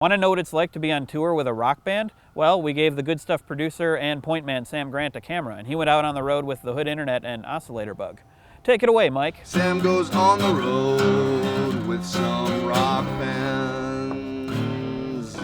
Want to know what it's like to be on tour with a rock band? Well, we gave the Good Stuff producer and Pointman Sam Grant a camera, and he went out on the road with the Hood Internet and Oscillator Bug. Take it away, Mike. Sam goes on the road with some rock bands.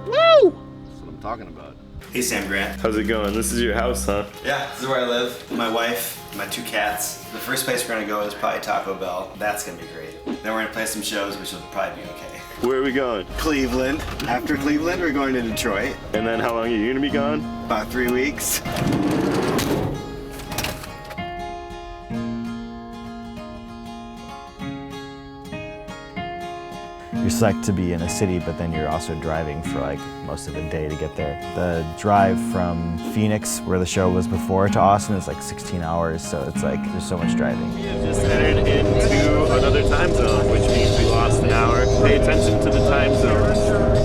Woo! That's what I'm talking about. Hey, Sam Grant. How's it going? This is your house, huh? Yeah, this is where I live. My wife, my 2 cats. The first place we're gonna go is probably Taco Bell. That's gonna be great. Then we're gonna play some shows, which will probably be okay. Where are we going? Cleveland. After Cleveland, we're going to Detroit. And then how long are you gonna be gone? About 3 weeks. You're psyched to be in a city, but then you're also driving for like most of the day to get there. The drive from Phoenix, where the show was before, to Austin is like 16 hours, so it's like there's so much driving. We have just entered into another time zone, which means we lost an hour. Pay attention to the time zones,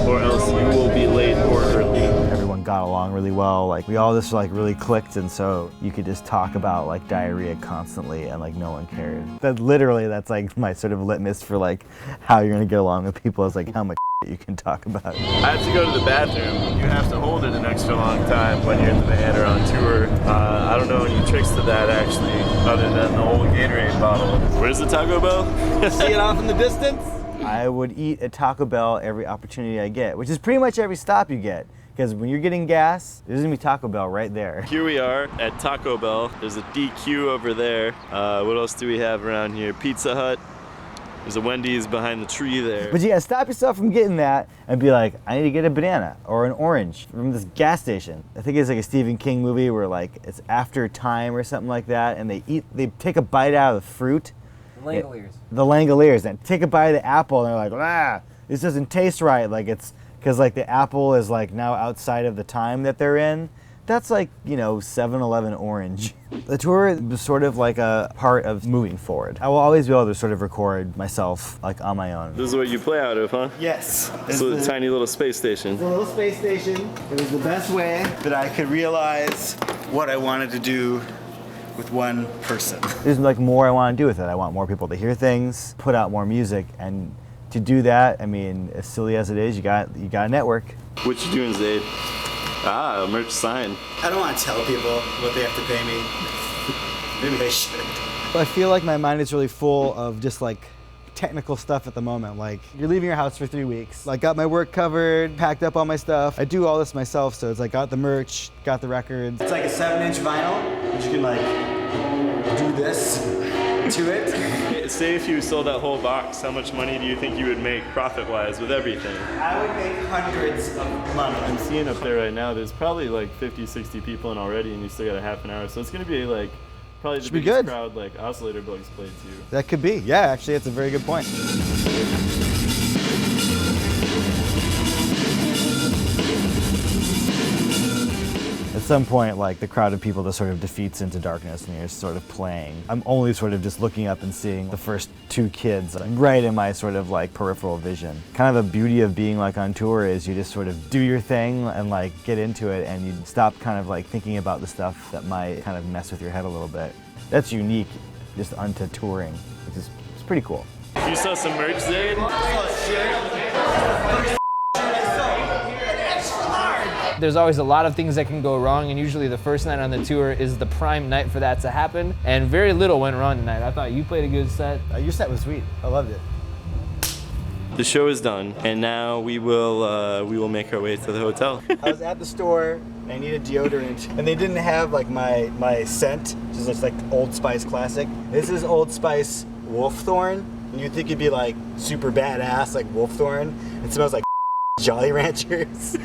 or else you will be late or early. Everyone got along really well. Like we all just like really clicked, and so you could just talk about like diarrhea constantly, and like no one cared. That literally, that's like my sort of litmus for like how you're gonna get along with people, is like how much you can talk about. I have to go to the bathroom. You have to hold it an extra long time when you're in the van or on tour. I don't know any tricks to that actually, other than the old Gatorade bottle. Where's the Taco Bell? See it off in the distance? I would eat at Taco Bell every opportunity I get, which is pretty much every stop you get. Because when you're getting gas, there's gonna be Taco Bell right there. Here we are at Taco Bell. There's a DQ over there. What else do we have around here? Pizza Hut. There's a Wendy's behind the tree there. But you gotta stop yourself from getting that and be like, I need to get a banana or an orange from this gas station. I think it's like a Stephen King movie where like it's after time or something like that, and they take a bite out of the fruit. The Langoliers. The Langoliers, and take a bite of the apple, and they're like, ah, this doesn't taste right. Like it's, because like the apple is like now outside of the time that they're in. That's like, you know, 7-Eleven orange. The tour was sort of like a part of moving forward. I will always be able to sort of record myself like on my own. This is what you play out of, huh? Yes. This is a tiny little space station. It's a little space station. It was the best way that I could realize what I wanted to do with one person. There's like more I want to do with it. I want more people to hear things, put out more music, and to do that, I mean, as silly as it is, you got a network. What you doing, Zaid? Ah, a merch sign. I don't want to tell people what they have to pay me. Maybe I should. I feel like my mind is really full of just like technical stuff at the moment. Like, you're leaving your house for 3 weeks. Like, got my work covered, packed up all my stuff. I do all this myself, so it's like got the merch, got the records. It's like a 7-inch vinyl, but you can like do this to it. Say if you sold that whole box, how much money do you think you would make profit-wise with everything? I would make hundreds of money. I'm seeing up there right now, there's probably like 50, 60 people in already, and you still got a half an hour, so it's gonna be like probably the biggest crowd like Oscillator Bugs played to. That could be. Yeah, actually, that's a very good point. At some point, like, the crowd of people just sort of defeats into darkness and you're sort of playing. I'm only sort of just looking up and seeing the first 2 kids right in my sort of like peripheral vision. Kind of the beauty of being like on tour is you just sort of do your thing and like get into it, and you stop kind of like thinking about the stuff that might kind of mess with your head a little bit. That's unique just unto touring, which is it's pretty cool. You saw some merch, Zaid? There's always a lot of things that can go wrong, and usually the first night on the tour is the prime night for that to happen, and very little went wrong tonight. I thought you played a good set. Your set was sweet. I loved it. The show is done, and now we will make our way to the hotel. I was at the store, and I needed deodorant, and they didn't have like my scent, which is just like Old Spice Classic. This is Old Spice Wolff Thorn, and you'd think it'd be like super badass like Wolff Thorn. It smells like Jolly Ranchers.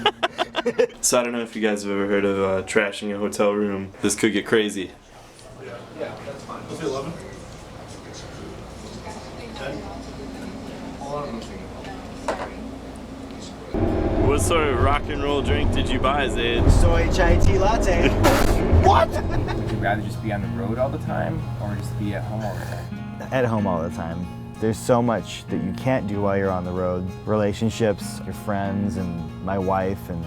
So I don't know if you guys have ever heard of trashing a hotel room. This could get crazy. Yeah, that's fine. Let's do 11. 10. What sort of rock and roll drink did you buy, Zaid? Soy chai tea latte. What? Would you rather just be on the road all the time or just be at home all the time? At home all the time. There's so much that you can't do while you're on the road. Relationships, your friends, and my wife. And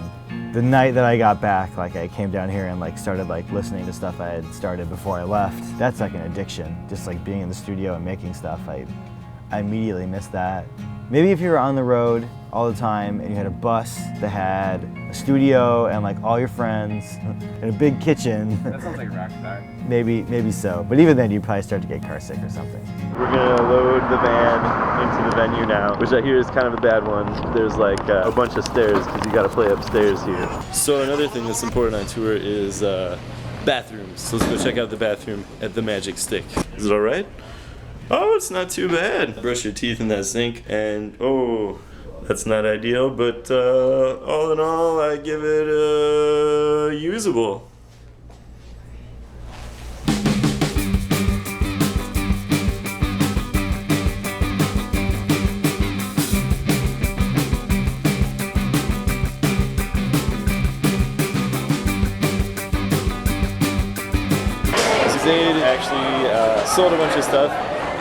the night that I got back, like I came down here and like started like listening to stuff I had started before I left. That's like an addiction. Just like being in the studio and making stuff, I immediately miss that. Maybe if you're on the road all the time, and you had a bus that had a studio and like all your friends and a big kitchen. That sounds like a rock star. Maybe so. But even then, you'd probably start to get car sick or something. We're gonna load the van into the venue now, which I hear is kind of a bad one. There's like a bunch of stairs because you gotta play upstairs here. So another thing that's important on tour is bathrooms. So let's go check out the bathroom at the Magic Stick. Is it all right? Oh, it's not too bad. Brush your teeth in that sink, and oh, that's not ideal, but all in all, I give it usable. Zaid actually sold a bunch of stuff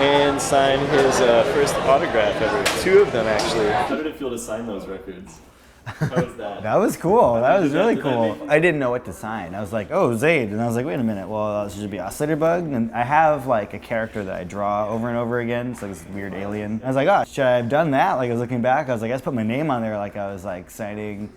and signed his first autograph ever. 2 of them, actually. How did it feel to sign those records? How was that? That was cool. That was really cool. I didn't know what to sign. I was like, oh, Zaid. And I was like, wait a minute. Well, this should be Oscillator Bug. And I have like a character that I draw over and over again. It's like this weird alien. I was like, oh, should I have done that? Like I was looking back, I was like, I just put my name on there like I was like signing,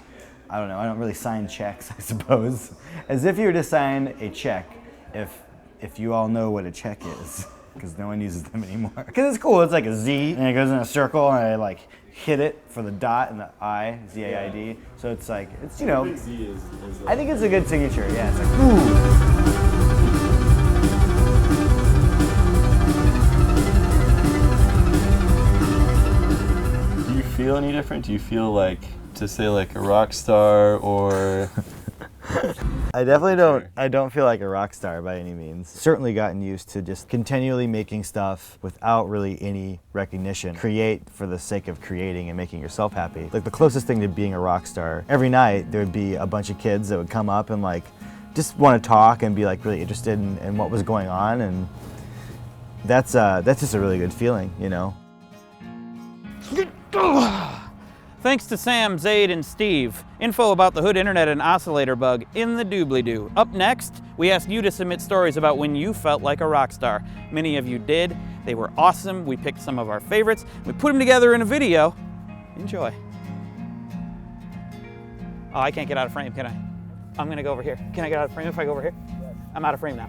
I don't know, I don't really sign checks, I suppose. As if you were to sign a check if you all know what a check is, because no one uses them anymore. Because it's cool, it's like a Z, and it goes in a circle, and I like hit it for the dot and the I, Z-A-I-D. Yeah. So it's like, it's, you know, Z is I think it's a good signature, yeah. It's like, ooh. Do you feel any different? Do you feel like, to say like a rock star or... I definitely don't feel like a rock star by any means. Certainly gotten used to just continually making stuff without really any recognition. Create for the sake of creating and making yourself happy. Like the closest thing to being a rock star, every night there would be a bunch of kids that would come up and like just want to talk and be like really interested in what was going on, and that's just a really good feeling, you know. Thanks to Sam, Zaid, and Steve. Info about the Hood Internet and Oscillator Bug in the doobly-doo. Up next, we ask you to submit stories about when you felt like a rock star. Many of you did. They were awesome. We picked some of our favorites. We put them together in a video. Enjoy. Oh, I can't get out of frame, can I? I'm gonna go over here. Can I get out of frame if I go over here? I'm out of frame now.